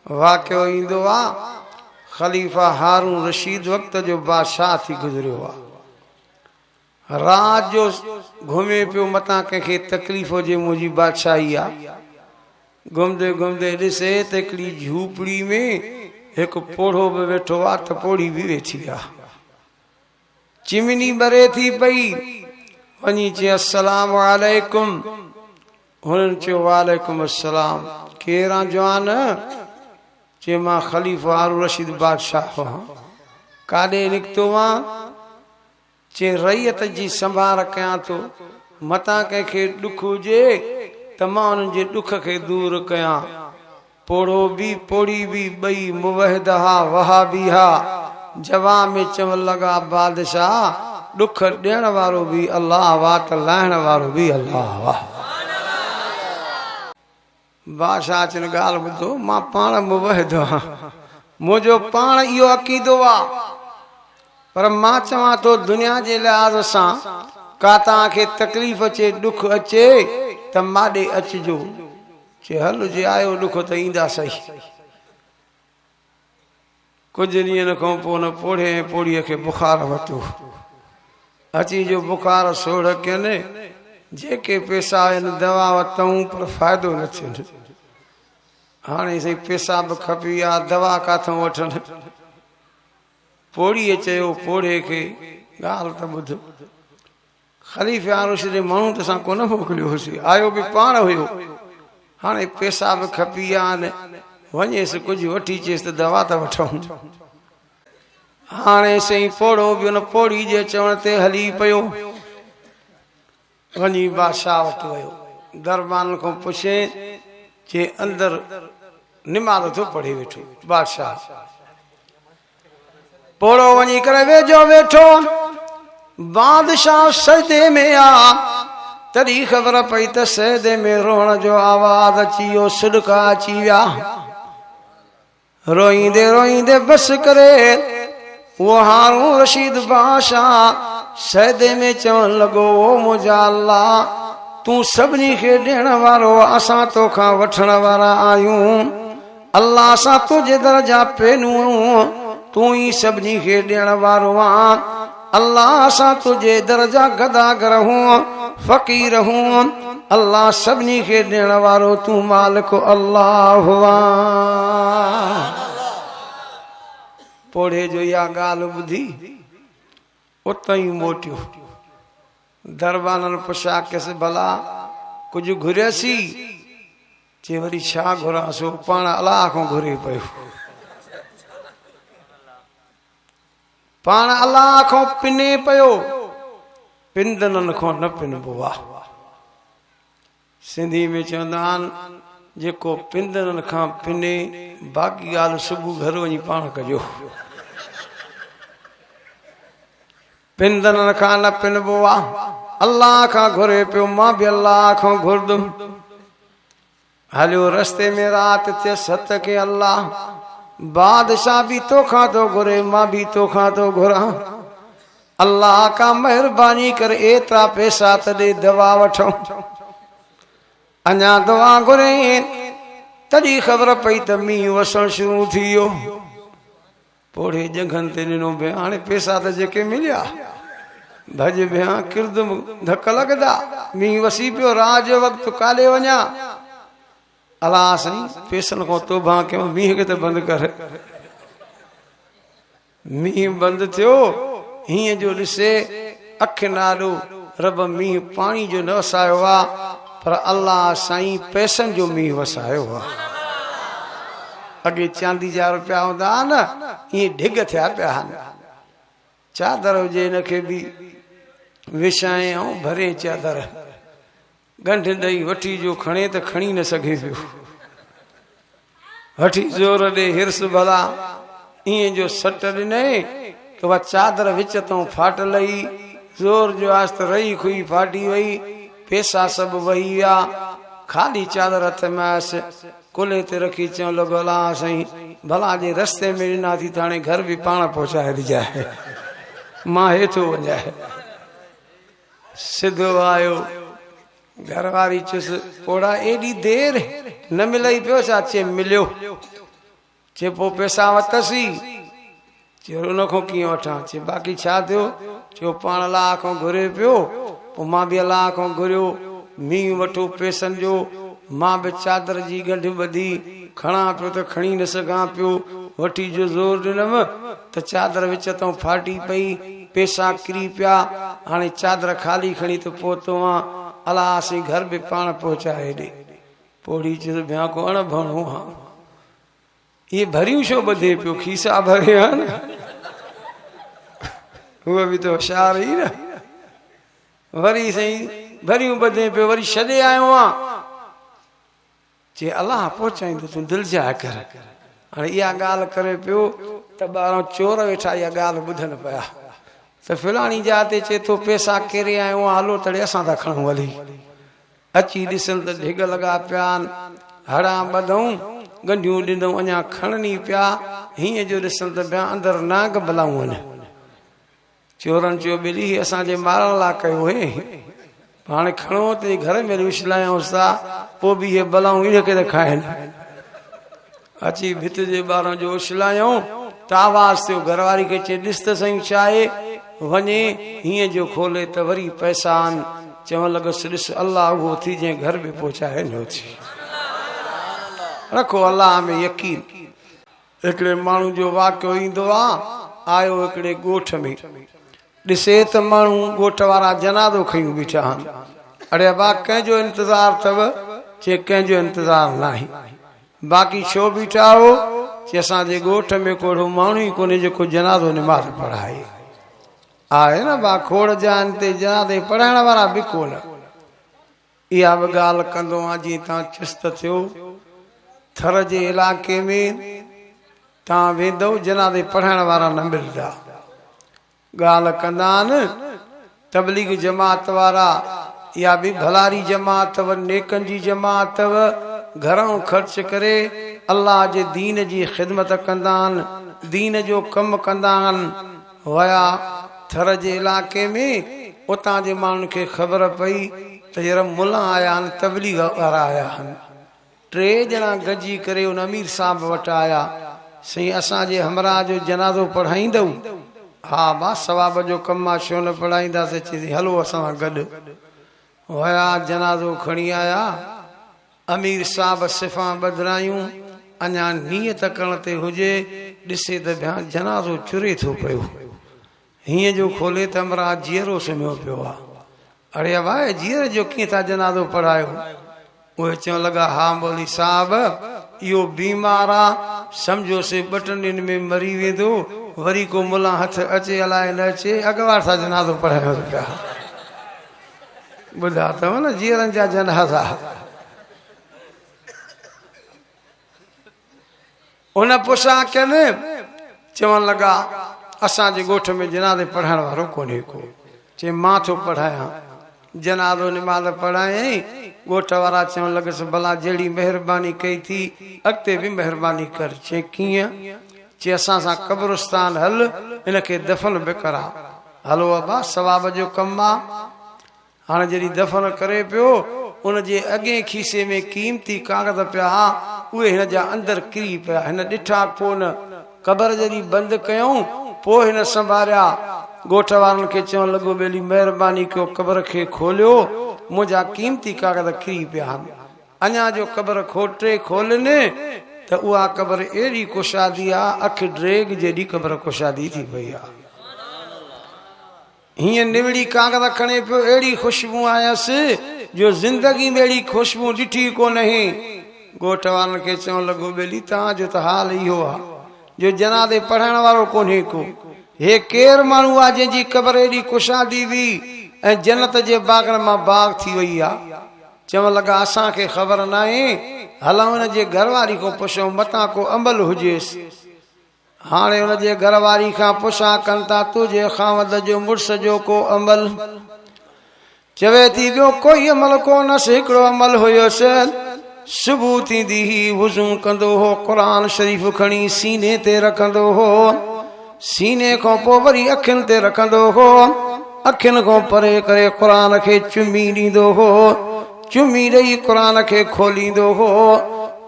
वाक़ियो ईंदो आ ख़लीफ़ा हारून रशीद वक़्त जो बादशाह थी गुज़रियो आहे। रात जो घुमे पियो मतां कंहिंखे तकलीफ़ हुजे मुंहिंजी बादशाही आहे। घुमदे घुमदे ॾिसे त हिकिड़ी झूपड़ी में हिकु पोढ़ो बि वेठो आहे त पोड़ी बि वेठी आहे। चिमनी ॿरे थी पई, वञी चई अस्सलाम वालेकुम। हुननि चयो वालेकुम अस्सलाम। केरु आहे जवान? चए मां ख़लीफ़ा हारून रशीद बादशाह आहियां। काॾे निकितो आं? चए रैयत जी संभाल कयां थो। मतां कंहिंखे ॾुख हुजे त मां उन्हनि जे ॾुख खे दूर कयां। पोढ़ो बि पोड़ी बि ॿई मुवहिदहा वहाबिहा। जवाब में चवण लॻा बादशाह ॾुख ॾियण वारो बि अल्लाह वाह त लाहिण वारो बि अल्लाह वाह। बादशाह चवनि ॻाल्हि ॿुधो, मां पाण मुवहिद आहियां, मुंहिंजो पाण इहो अक़ीदो आहे, पर मां चवां थो दुनिया जे लिहाज़ सां का तव्हांखे तकलीफ़ अचे ॾुख अचे त माॾे अचिजो। चए हल जे आयो ॾुख त ईंदा सही। कुझु ॾींहंनि खां पोइ न पोड़े ऐं पोड़ीअ खे बुखार वरितो। अची जो बुखार सोढ़ कयनि, जेके पैसा आहिनि दवा वरितऊं पर फ़ाइदो न थियो। हाणे साईं पैसा बि खपी आहे, दवा किथां वठनि। पोड़ीअ चयो पोड़े खे ॻाल्हि त ॿुध, ख़लीफ़ा हारून रशीद माण्हू त असां कोन मोकिलियो हुसीं, आयो बि पाण हुयो। हाणे पैसा बि खपी आहे, वञेसि कुझु वठी अचेसि त दवा त वठूं। हाणे साईं पोड़ो बि हुन पोड़ी जे चवण ते हली पियो। वञी बादशाह वटि वियो। दरबान खां पुछे जे अंदरि निमाज़ थो पढ़े वेठो। बादशाह पोड़ो वञी करे वेझो वेठो। बादशाह सजदे में आ, तॾहिं ख़बर पई त सजदे में रोअण जो आवाज़ अची वियो, सिडका अची विया। रोईंदे रोईंदे बस करे वो हारून रशीद बादशाह सजदे में चवण लॻो, ओ मुंहिंजा अल्लाह, तूं सभिनी खे ॾियण वारो, असां तोखां वठण वारा आहियूं। अल्लाह असां तुंहिंजे दर जा पेनूं, तूं ई सभिनी खे ॾियण वारो आं। अल्लाह असां तुंहिंजे दर जा गदागर हूं, फ़क़ीर हूं। अल्लाह सभिनी खे ॾियण वारो तूं मालिक अल्लाह हुआ। पोड़े जो इहा ॻाल्हि ॿुधी उतां ई मोटियो। दरबाननि पुछा केसि भला कुझु घुरियसी? चए वरी छा घुरां, पाण अलाह खां घुरे पियो। पाण अलाह खां पिने पियो, पिंदननि खां न पिनबो आहे। सिंधी में चवंदा आहिनि जेको पिंदननि खां पिने बाक़ी ॻाल्हि सुबुह घर वञी पाण कजो। पिंदननि खां न पिनबो आहे, अल्लाह खां घुरे पियो। मां बि अल्लाह खां घुरदुमि। हलियो रस्ते में राति थियसि सत के अल्लाह, बादशाह बि तोखां थो घुरे, मां बि तोखां थो घुरां। अल्लाह का महिरबानी कर एतिरा पैसा त ॾे दवा वठूं। अञा दवा घुरे तॾहिं ख़बर पई त मींहुं वसणु शुरू थी वियो। पोड़े जंघनि ते ॾिनो भई हाणे पैसा त जेके मिलिया, भॼ भया किरदुम धक लॻंदा। मींहुं वसी पियो, रात जो वक़्तु काॾे वञा? अलाह साईं पैसनि खां तोबा कयूं, मींहं खे त बंदि कर। मींहुं बंदि थियो, हीअं जो ॾिसे अखि नाॾो रब मींहुं पाणी जो न वसायो आहे, पर अल्लाह साईं पैसनि जो मींहुं वसायो आहे। अॻे चांदी जा रुपया हूंदा न, ईअं ढिग थिया पिया आहिनि। चादर हुजे हिनखे बि विछाए ऐं भरे चादर, गंढ ॾेई वठी जो खणे त खणी न सघे पियो। वठी ज़ोर ॾे हिर्स भला, ईअं जो सट ॾिने त उहा चादर विच तां फाटल ई, ज़ोर जो आस्त रही खुई फाटी वई, पैसा सभु वही विया। खाली चादर हथ में आयसि, कुल्हे ते रखी चवण लॻो अलाह साईं भला जे रस्ते में ॾिना थी त हाणे घर बि पाण पहुचाए ॾिजाए, मां हेठो वञाए। सिधो आयो, घरवारी चुस पोड़ा एॾी देर न मिलई पियो छा? चे मिलियो। चे पोइ पैसा वरितसी चयो उन खां कीअं वठां चे बाक़ी छा थियो चयो पाण अलाह खां घुरे पियो पोइ मां बि अलाह खां घुरियो मींहुं वठो पैसनि जो मां बि चादर जी गंढ ॿधी खणा पियो त खणी न सघां पियो वठी जो ज़ोर ॾिनमि त चादर विच तां फाटी पई पैसा किरी पिया हाणे चादर ख़ाली खणी त पहुतो आहियां अलाह असीं घर बि पाण पहुचाए ॾे पोड़ी चयो ब्याह को अण भणो हा ये भरियूं छो ॿधे पियो खीसा भरे हा न उहा बि त होशियार ई न वरी सही भरियूं ॿधे पियो वरी छॾे आयो आहियां चे अलाह पहुचाईंदो तूं दिलि जा कर हाणे इहा ॻाल्हि करे पियो त ॿाहिरां चोर वेठा इहा ॻाल्हि ॿुधनि पिया त फलाणी जा ते चे थो पैसा केरे आयो आहे हलो तड़े असां था खणूं हली अची ॾिसनि त ढिग लॻा पिया आहिनि हड़ा ॿधऊं गंढियूं ॾिनऊं अञा खणनी पिया हीअं जो ॾिसनि त पिया अंदरि नाग बलाऊं आहिनि चोरनि चयो ॿिली असांजे मारण लाइ कयो हे हाणे खणो ते घर में विछलायूंसि था पोइ बि इहे बलाऊं इनखे त खाइनि अची भित जे ॿारनि जो उछलायूं त आवाज़ थियो घरवारी खे चए ॾिस त सही छा आहे वञे हीअं जो खोले त वरी पैसा आहिनि चवणु लॻसि ॾिस अलाह उहो थी जंहिं घर बि पहुचाए न थी रखो अलाह में यकीन हिकिड़े माण्हू जो वाक़ियो ईंदो आहे आयो हिकिड़े ॻोठ में ॾिसे त माण्हू ॻोठ वारा जनाज़ो खयूं बीठा आहिनि अड़े बा कंहिंजो इंतज़ारु अथव चे कंहिंजो इंतज़ारु न आहे बाक़ी छो बीठा हो चे असांजे ॻोठ में कोड़ो माण्हू ई कोन्हे जेको जनाज़ो निमाज़ पढ़ाए आहे न बा खोड़ जान ते जनाज़े पढ़ाइण वारा बि कोन इहा बि ॻाल्हि कंदो आहियां जीअं तव्हां चुस्त थियो थर जे इलाइक़े में तव्हां वेंदव जनाज़े पढ़ाइण वारा न मिलंदा ॻाल्हि कंदा आहिनि तबलीग जमात वारा या बि भलारी जमात अथव नेकनि जी जमात अथव घरों ख़र्च करे अल्लाह जे दीन जी ख़िदमत कंदा आहिनि दीन जो कमु कंदा आहिनि वया थर जे इलाइक़े में उतां जे माण्हुनि खे ख़बर पई त हींअर मुला आया आहिनि तबलीग वारा आया आहिनि 3 ॼणा गॾिजी करे उन अमीर साहब वटि आया साईं असांजे हमरा जो जनाज़ो पढ़ाईंदव हा बा सवाब जो कमु आहे छो न पढ़ाईंदासीं चई हलो असां गॾु वया जनाज़ो खणी आया अमीर साहब सिफ़ा बदिरायूं अञा नियत करण ते हुजे ॾिसे त ॿिया जनाज़ो चुरे थो पियो हीअं जो खोले त हमरा जीअरो सुम्हियो पियो आहे अड़े भाई जीअर जो कीअं था जनाज़ो पढ़ायो उहे चवण लॻा हा मौली साहब इहो बीमार आहे सम्झोसीं 2 ॾींहंनि में मरी वेंदो वरी को मुला हथ अचे अलाए न अचे अॻवार सां जनाज़ो पढ़ायो पिया ॿुधा अथव न जीअरनि जा जनाज़ा उन पुछा कनि चवण लॻा असांजे ॻोठ में जनाज़े पढ़ाइण वारो कोन्हे को चए मां थो पढ़ायां जनाज़ो निमाज़ पढ़ायईं ॻोठ वारा चवण लॻसि भला जहिड़ी महिरबानी कई थी अॻिते बि महिरबानी कर चए कीअं चे असां सां क़ब्रिस्तान हल इनखे दफ़न बि करा हलो अबा सवाब जो कमु आहे हाणे जॾहिं दफ़न करे पियो उनजे अॻे खीसे में क़ीमती कागज़ पिया उहे हिन जा अंदरि किरी पिया हिन ॾिठा कोन क़बर जॾहिं बंदि कयूं पोइ हिन संभालिया ॻोठ वारनि खे चवण लॻो ॿेली महिरबानी कयो क़बर खे खोलियो मुंहिंजा क़ीमती कागज़ किरी पिया आहिनि अञा जो क़बर खोलनि त उहा क़बर अहिड़ी कुशादी आहे अखि ड्रेग जेॾी क़बर कुशादी थी पई आहे हीअं निवड़ी कागज़ खणे पियो अहिड़ी ख़ुशबू आयसि जो ज़िंदगी में अहिड़ी ख़ुशबू ॾिठी कोन ॻोठ वारनि खे चवण लॻो ॿेली तव्हांजो त हाल इहो आहे जो जनाज़े पढ़ाइण वारो कोन्हे को हे केरु माण्हू आहे जंहिंजी क़बर एॾी कुशादी हुई ऐं जन्नत जे बागनि मां बाग थी वई आहे चवण लॻा असांखे ख़बर न आहे हलूं हुन जे घरवारी खां पुछूं मतां को अमल हुजेसि हाणे हुनजे घरवारी खां पुछा कनि था तुंहिंजे खावंद जो मुड़ुस जो को अमल चवे थी ॿियो कोई अमल कोन्हसि हिकिड़ो अमल हुयोसि सुबुह थींदी ही वुज़ू कंदो हो क़ुरान शरीफ़ खणी सीने ते रखंदो हो सीने खां पोइ वरी अखियुनि ते रखंदो हो अखियुनि खां परे करे क़ुरान खे चुमी ॾींदो हो चुमी ॾेई क़ुरान खे खोलींदो हो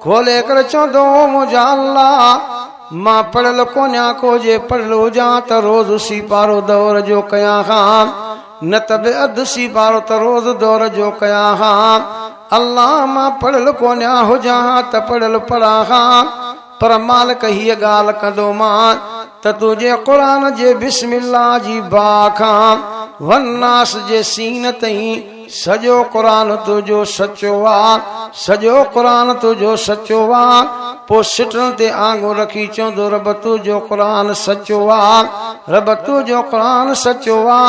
खोले करे चवंदो हो मुंहिंजा अल्लाह मां पढ़ल कोन्या को जे पढ़लो जा त रोज़ सी पारो दौर जो कया खां न त बि अधु सी पारो त रोज़ दौर जो कया खां अल्लाह मां पढ़ल कोन्या हुजां त पढ़ल पढ़ा खां पर मालिक हीअ ॻाल्हि कंदो मां त तुंहिंजे क़ुरान जे बिस्मिल्लाह जी बाखां वन्नास जे सीन ताईं सॼो क़ुरान तुंहिंजो सचो आ सॼो क़ुरान तुंहिंजो सचो आ पोइ सिटण ते आङुर रखी चवंदो रब तुंहिंजो क़ुरान सचो आ रब तुंहिंजो क़ुरान सचो आ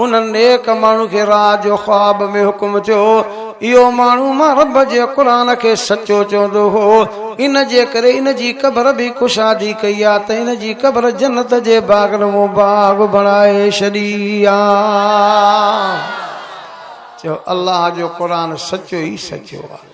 उन नेक माण्हू खे रात जो ख्वाब में हुकुम थियो इहो माण्हू मां रब जे क़ुरान खे सचो चवंदो हो इन जे करे इन जी क़बर बि कुशादी कई आहे त इन जी क़बर जन्नत जे बाग़ में बाग़ बणाए छॾी आहे चयो अल्लाह जो क़ुरान सचो ई सचो आहे।